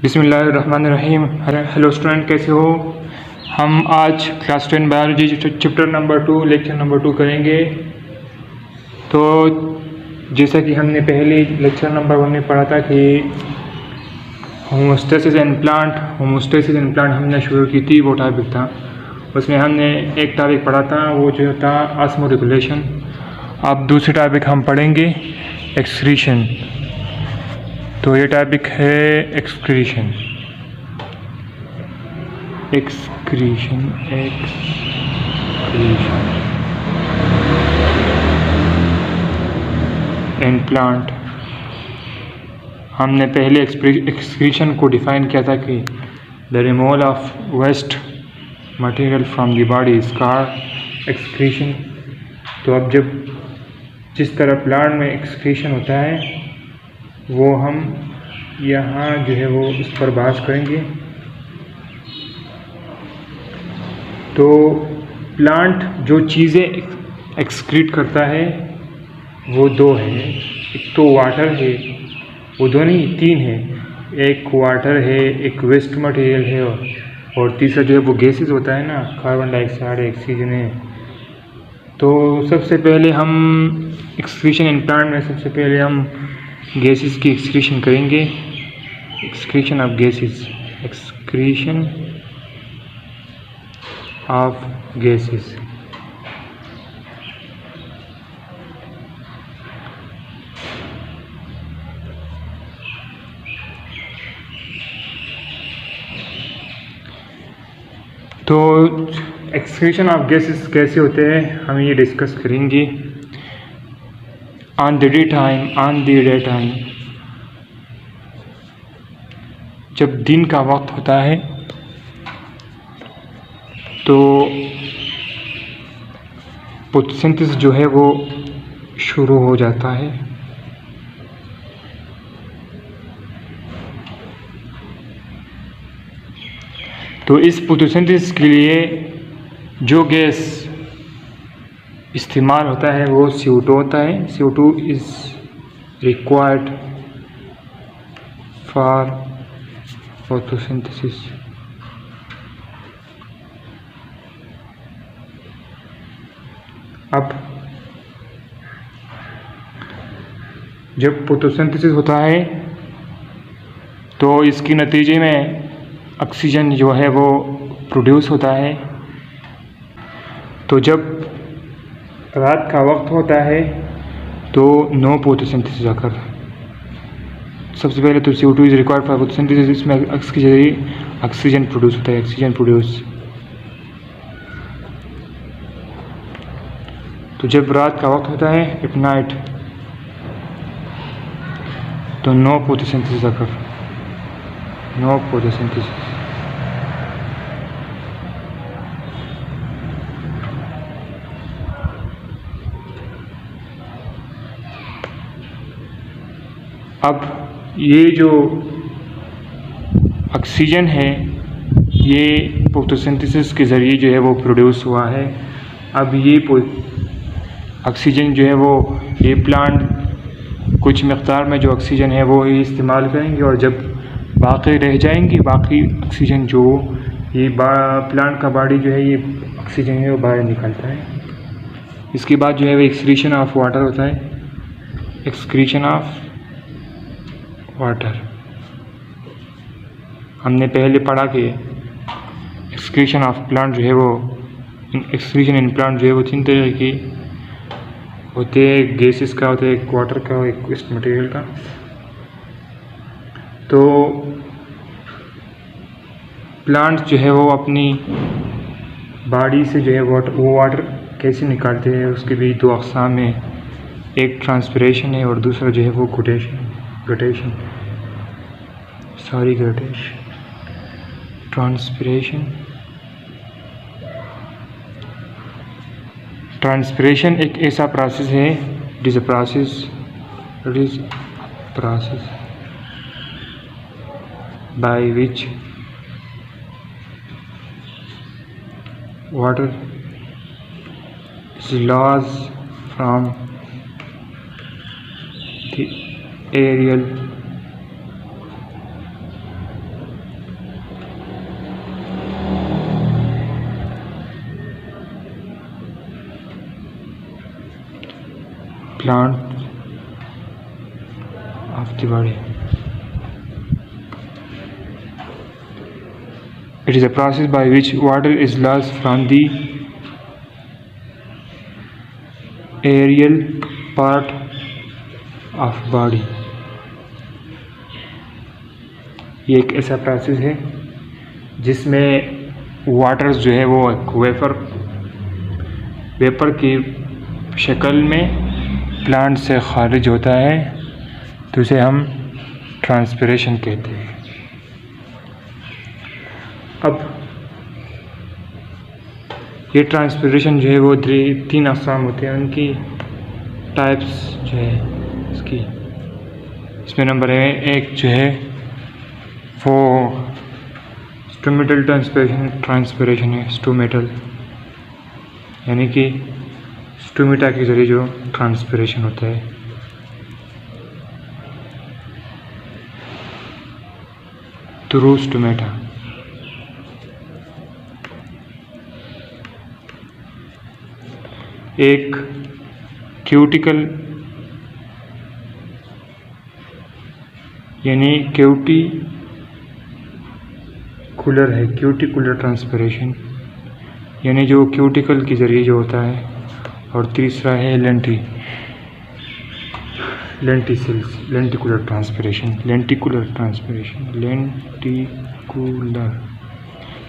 बिस्मिल्लाहिर्रहमानिर्रहीम। Hello student, कैसे हो? हम आज class 10 biology chapter number 2 lecture number 2 करेंगे। तो जैसा कि हमने पहले लेक्चर नंबर 1 में पढ़ा था कि होमोस्टेसिस एंड प्लांट हमने शुरू की थी, वो टॉपिक था। उसमें हमने एक टॉपिक पढ़ा था, वो जो था ऑस्मोरेगुलेशन। अब दूसरी टॉपिक हम पढ़ेंगे एक्सक्रीशन। तो ये टॉपिक है एक्सक्रीशन एंड प्लांट। हमने पहले एक्सक्रीशन को डिफाइन किया था कि the removal of waste material from the body is called excretion. तो अब जिस तरह प्लांट में एक्सक्रीशन होता है वो हम यहाँ जो है वो उस पर बहस करेंगे। तो प्लांट जो चीज़ें एक्सक्रीट करता है वो दो है। एक तो वाटर है, वो दो नहीं 3 है। एक वाटर है, एक वेस्ट मटेरियल है, और तीसरा जो है वो गैसेस होता है ना, कार्बन डाइऑक्साइड, ऑक्सीजन है। तो सबसे पहले हम एक्सक्रीशन इन प्लांट में सबसे पहले हम गैसेस की एक्सक्रीशन करेंगे। Excretion of gases, excretion of gases. तो एक्सक्रीशन ऑफ गैसेस कैसे होते हैं हम ये डिस्कस करेंगे। ऑन द डे टाइम जब दिन का वक्त होता है तो फोटोसिंथेसिस जो है वो शुरू हो जाता है। तो इस फोटोसिंथेसिस के लिए जो गैस इस्तेमाल होता है वो CO2 होता है। CO2 is required for photosynthesis. अब जब फोटोसिंथेसिस होता है तो इसके नतीजे में ऑक्सीजन जो है वो प्रोड्यूस होता है। तो जब रात का वक्त होता है तो नो फोटोसिंथेसिस आकर सबसे पहले तो CO2 is required for photosynthesis. इसमें इसके जरिए ऑक्सीजन प्रोड्यूस होता है, ऑक्सीजन प्रोड्यूस। तो जब रात का वक्त होता है एट नाइट तो नो फोटोसिंथेसिस आकर, नो फोटोसिंथेसिस। अब ये जो ऑक्सीजन है ये फोटोसिंथेसिस के ज़रिए जो है वो प्रोड्यूस हुआ है। अब ये ऑक्सीजन जो है वो ये प्लांट कुछ मक़दार में जो ऑक्सीजन है वो ये इस्तेमाल करेंगे, और जब बाकी रह जाएंगी बाकी ऑक्सीजन जो ये प्लांट का बॉडी जो है ये ऑक्सीजन है वो बाहर निकलता है। इसके बाद जो है वो एक्सक्रीशन ऑफ वाटर होता है। एक्सक्रीशन ऑफ वाटर हमने पहले पढ़ा कि एक्सक्रीशन ऑफ प्लांट जो है वो एक्सक्रीशन इन प्लांट जो है वो 3 तरह की होते हैं। गैसेस का होता है, एक वाटर का, एक वेस्ट मटेरियल का। तो प्लांट जो है वो अपनी बॉडी से जो है वो वाटर कैसे निकालते हैं उसके भी 2 अक़साम हैं। एक ट्रांसपिरेशन है और दूसरा जो है वो ग्रेडेशन। ट्रांसपिरेशन एक ऐसा प्रोसेस है, it is a process by which water is lost from the aerial plant of the body. It is a process by which water is lost from the aerial part of body. ये एक ऐसा process है जिसमें water जो है वो vapour की शक्ल में प्लांट से खारिज होता है, तो उसे हम ट्रांसपिरेशन कहते हैं। अब ये ट्रांसपिरेशन जो है वो 3 अक़साम होते हैं, उनकी टाइप्स जो है इसकी, इसमें नंबर है 1 जो है वो स्टोमेटल ट्रांसपिरेशन है। स्टोमेटल यानी कि स्टोमेटा के ज़रिए जो ट्रांसपिरेशन होता है। Through stomata. एक क्यूटिकल यानी क्यूटिकुलर है, क्यूटिकुलर ट्रांसपिरेशन यानी जो क्यूटिकल के ज़रिए जो होता है। और तीसरा है लेंटिकुलर ट्रांसपिरेशन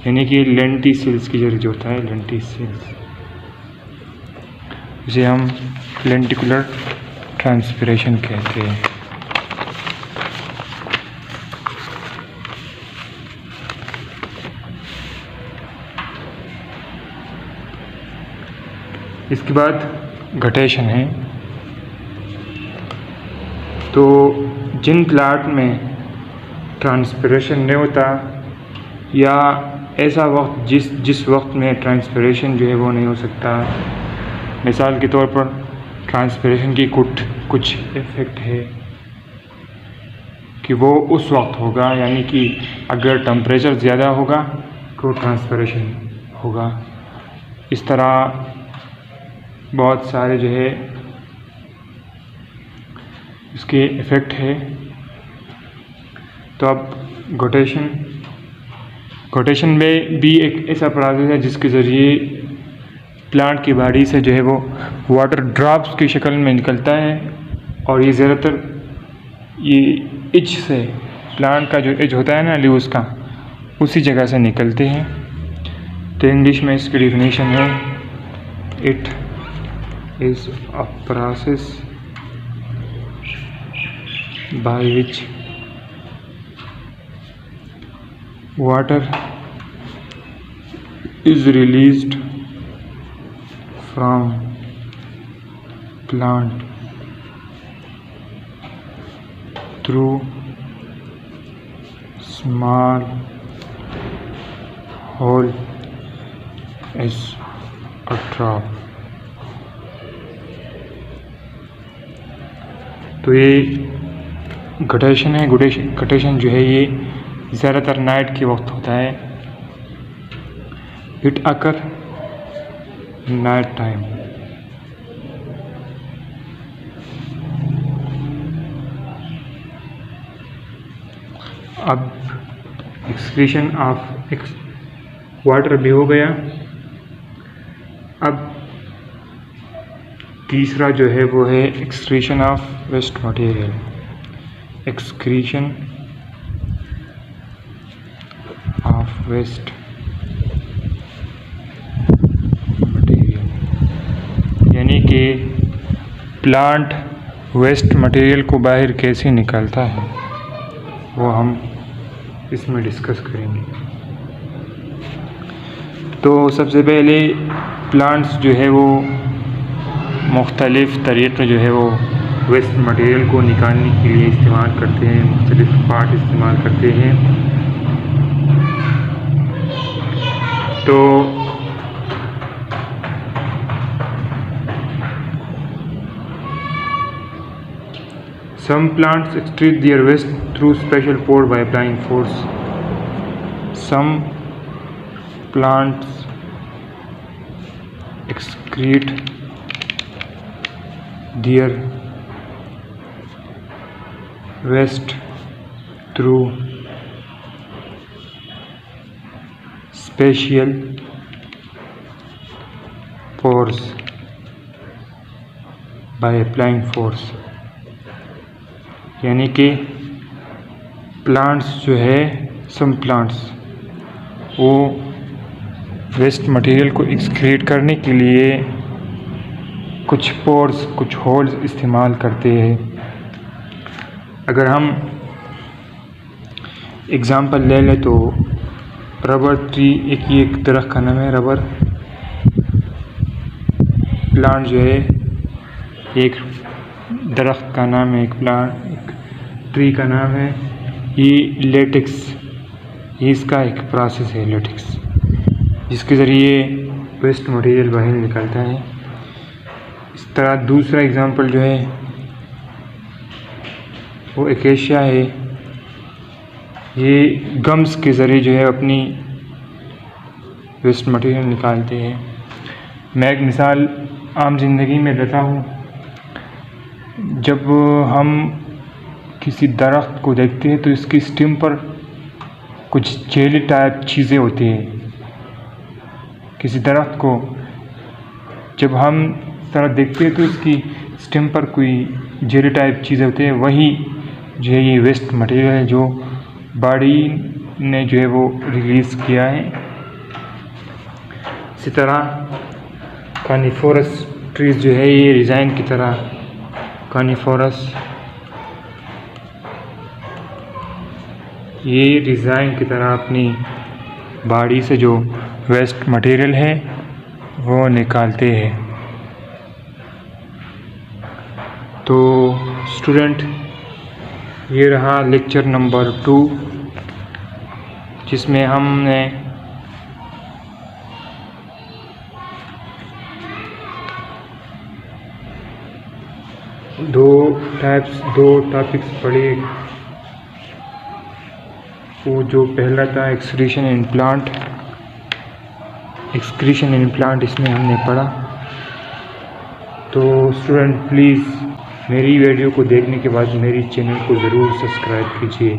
यानी कि लेंटिसिल्स के ज़रिए जो होता है, लेंटिसिल्स, इसे हम लेंटिकुलर ट्रांसपिरेशन कहते हैं। इसके बाद घटेशन है। तो जिन प्लांट में ट्रांसपिरेशन नहीं होता या ऐसा वक्त जिस वक्त में ट्रांसपिरेशन जो है वो नहीं हो सकता, मिसाल के तौर पर ट्रांसपिरेशन की कुछ इफ़ेक्ट है कि वो उस वक्त होगा, यानी कि अगर टेम्परेचर ज़्यादा होगा तो ट्रांसपिरेशन होगा। इस तरह बहुत सारे जो है इसके इफ़ेक्ट है। तो अब घोटेशन में भी एक ऐसा प्रोसेस है जिसके ज़रिए प्लांट की बॉडी से जो है वो वाटर ड्रॉप्स की शक्ल में निकलता है, और ये ज़्यादातर ये एज से, प्लांट का जो एज होता है ना लीव्स का, उसी जगह से निकलते हैं। तो इंग्लिश में इसकी डिफिनेशन है, it is a process by which water is released from plant through small hole as a drop। तो ये घटेशन है। घटेशन जो है ये ज़्यादातर नाइट के वक्त होता है। It occur night time. अब एक्सक्रीशन ऑफ वाटर भी हो गया। अब तीसरा जो है वो है excretion of waste material. Excretion of waste material यानी कि प्लांट वेस्ट मटेरियल को बाहर कैसे निकालता है, वो हम इसमें डिस्कस करेंगे। तो सबसे पहले प्लांट्स जो है वो मुख्तलिफ़ तरीक़े जो है वो वेस्ट मटेरियल को निकालने के लिए इस्तेमाल करते हैं, मुख्तलिफ़ पार्ट इस्तेमाल करते हैं। तो some plants excrete their waste through special pore by applying force. Some plants excrete their waste through special force by applying force। यानी कि प्लांट्स जो है, सम प्लांट्स वो वेस्ट मटेरियल को एक्सक्रीट करने के लिए कुछ पोर्स, कुछ होल्स इस्तेमाल करते हैं। अगर हम एग्ज़ाम्पल ले लें तो रबर ट्री, एक दरख्त का नाम है रबर प्लांट जो है, एक दरख्त का नाम है, एक ट्री का नाम है। ये लेटेक्स, ये इसका एक प्रोसेस है लेटेक्स, जिसके ज़रिए वेस्ट मटेरियल बाहर निकलता है। इस तरह दूसरा एग्ज़ाम्पल जो है वो एकेशिया है। ये गम्स के ज़रिए जो है अपनी वेस्ट मटेरियल निकालते हैं। मैं एक मिसाल आम ज़िंदगी में लेता हूँ। जब हम किसी दरख्त को देखते हैं तो इसकी स्टेम पर कुछ जेली टाइप चीज़ें होती हैं। किसी दरख्त को जब हम तरह देखते हैं तो इसकी स्टेम पर कोई जेली टाइप चीज़ें होती हैं। वही जो है ये वेस्ट मटेरियल है जो बॉडी ने जो है वो रिलीज़ किया है। इसी तरह कानिफोरस ट्रीज़ जो है ये रिज़ाइन की तरह, कानिफोरस ये रिज़ाइन की तरह अपनी बॉडी से जो वेस्ट मटेरियल है वो निकालते हैं। तो स्टूडेंट, ये रहा लेक्चर नंबर 2, जिसमें हमने दो टॉपिक्स पढ़े। वो जो पहला था एक्सक्रीशन इन प्लांट, इसमें हमने पढ़ा। तो स्टूडेंट प्लीज़ मेरी वीडियो को देखने के बाद मेरी चैनल को ज़रूर सब्सक्राइब कीजिए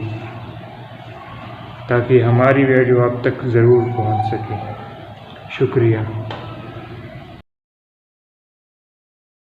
ताकि हमारी वीडियो आप तक ज़रूर पहुंच सके। शुक्रिया।